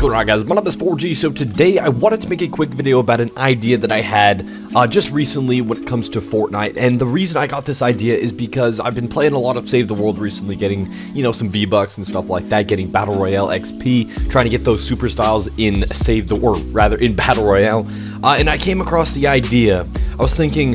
going on, guys? My name is 4G. So today I wanted to make a quick video about an idea that I had just recently when it comes to Fortnite. And the reason I got this idea is because I've been playing a lot of Save the World recently, getting, you know, some V-Bucks and stuff like that, getting Battle Royale XP, trying to get those super styles in in Battle Royale. And I came across the idea. I was thinking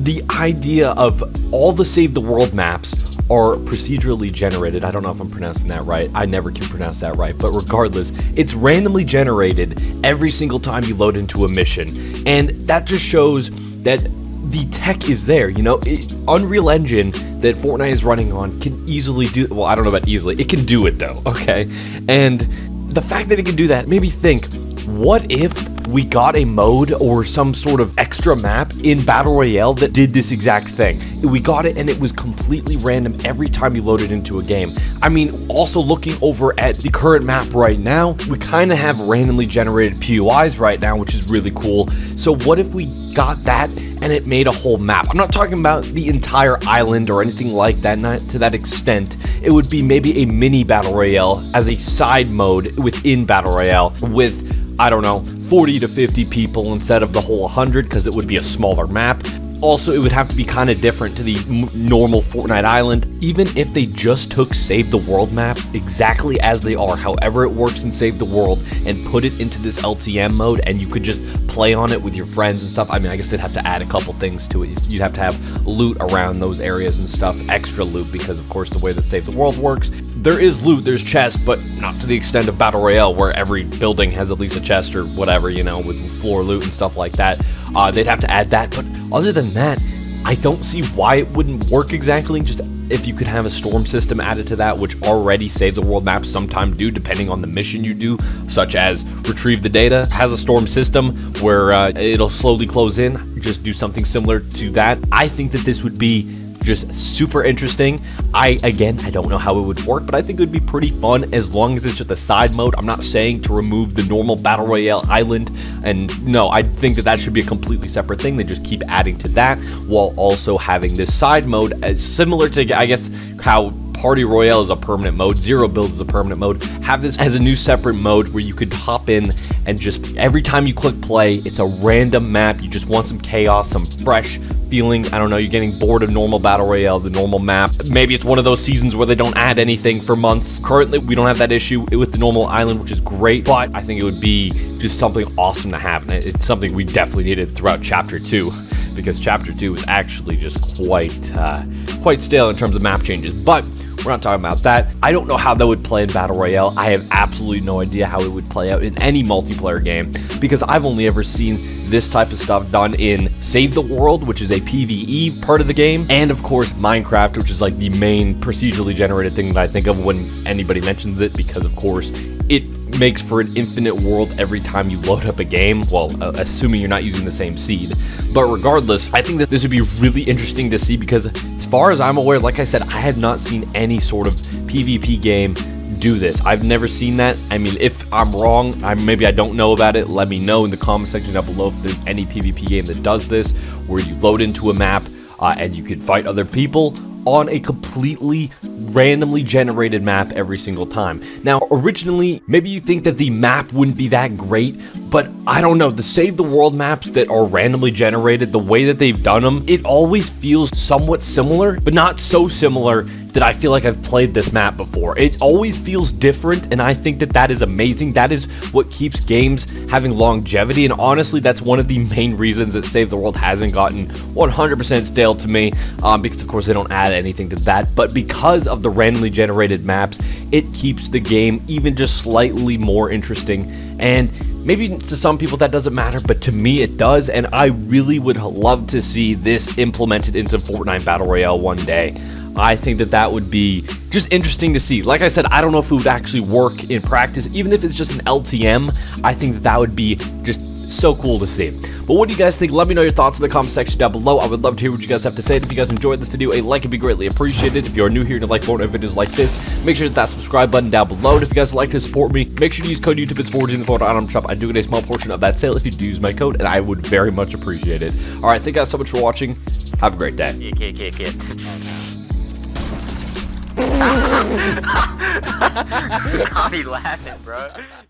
the idea of all the Save the World maps are procedurally generated. I don't know if I'm pronouncing that right. I never can pronounce that right. But regardless, it's randomly generated every single time you load into a mission. And that just shows that the tech is there. You know, Unreal Engine that Fortnite is running on can easily do, well, I don't know about easily. It can do it though, okay? And the fact that it can do that made me think, what if we got a mode or some sort of extra map in Battle Royale that did this exact thing? We got it and it was completely random every time you loaded into a game. I mean, also looking over at the current map right now, we kind of have randomly generated POIs right now, which is really cool. So what if we got that and it made a whole map? I'm not talking about the entire island or anything like that, not to that extent. It would be maybe a mini Battle Royale as a side mode within Battle Royale with, I don't know, 40 to 50 people instead of the whole 100, because it would be a smaller map. Also, it would have to be kind of different to the normal Fortnite island. Even if they just took Save the World maps exactly as they are, however it works in Save the World, and put it into this LTM mode, and you could just play on it with your friends and stuff. I mean, I guess they'd have to add a couple things to it. You'd have to have loot around those areas and stuff, extra loot, because of course the way that Save the World works, there is loot, there's chests, but not to the extent of Battle Royale, where every building has at least a chest or whatever, you know, with floor loot and stuff like that. They'd have to add that, but other than that, I don't see why it wouldn't work exactly. Just if you could have a storm system added to that, which already Save the World maps sometimes do, depending on the mission you do, such as Retrieve the Data has a storm system where it'll slowly close in. Just do something similar to that. I think that this would be just super interesting. Again, I don't know how it would work, but I think it would be pretty fun as long as it's just a side mode. I'm not saying to remove the normal Battle Royale island, and no, I think that that should be a completely separate thing. They just keep adding to that while also having this side mode as similar to, I guess, how Party Royale is a permanent mode, Zero Build is a permanent mode. Have this as a new separate mode where you could hop in and just every time you click play, it's a random map. You just want some chaos, some fresh feeling. I don't know, you're getting bored of normal Battle Royale, the normal map. Maybe it's one of those seasons where they don't add anything for months. Currently, we don't have that issue with the normal island, which is great, but I think it would be just something awesome to have. And it's something we definitely needed throughout Chapter 2, because Chapter 2 is actually just quite stale in terms of map changes. But we're not talking about that. I don't know how that would play in Battle Royale. I have absolutely no idea how it would play out in any multiplayer game, because I've only ever seen this type of stuff done in Save the World, which is a PvE part of the game, and of course Minecraft, which is like the main procedurally generated thing that I think of when anybody mentions it, because of course it makes for an infinite world every time you load up a game, well, assuming you're not using the same seed. But regardless, I think that this would be really interesting to see, because as far as I'm aware, like I said, I have not seen any sort of PvP game do this. I've never seen that. I mean, if I'm wrong, maybe I don't know about it, let me know in the comment section down below if there's any PvP game that does this, where you load into a map and you can fight other people on a completely randomly generated map every single time. Now, originally, maybe you think that the map wouldn't be that great, but I don't know, the Save the World maps that are randomly generated, the way that they've done them, it always feels somewhat similar, but not so similar that I feel like I've played this map before. It always feels different, and I think that that is amazing. That is what keeps games having longevity, and honestly, that's one of the main reasons that Save the World hasn't gotten 100% stale to me, because of course they don't add anything to that, but because of the randomly generated maps, it keeps the game even just slightly more interesting. And maybe to some people that doesn't matter, but to me it does, and I really would love to see this implemented into Fortnite Battle Royale one day. I think that that would be just interesting to see. Like I said, I don't know if it would actually work in practice. Even if it's just an LTM, I think that that would be just so cool to see. But what do you guys think? Let me know your thoughts in the comment section down below. I would love to hear what you guys have to say. And if you guys enjoyed this video, a like would be greatly appreciated. If you are new here and you like Fortnite videos like this, make sure to hit that subscribe button down below. And if you guys would like to support me, make sure to use code YouTube. It's 4G in the Fortnite item shop. I do get a small portion of that sale if you do use my code, and I would very much appreciate it. Alright, thank you guys so much for watching. Have a great day. I'll be laughing, bro.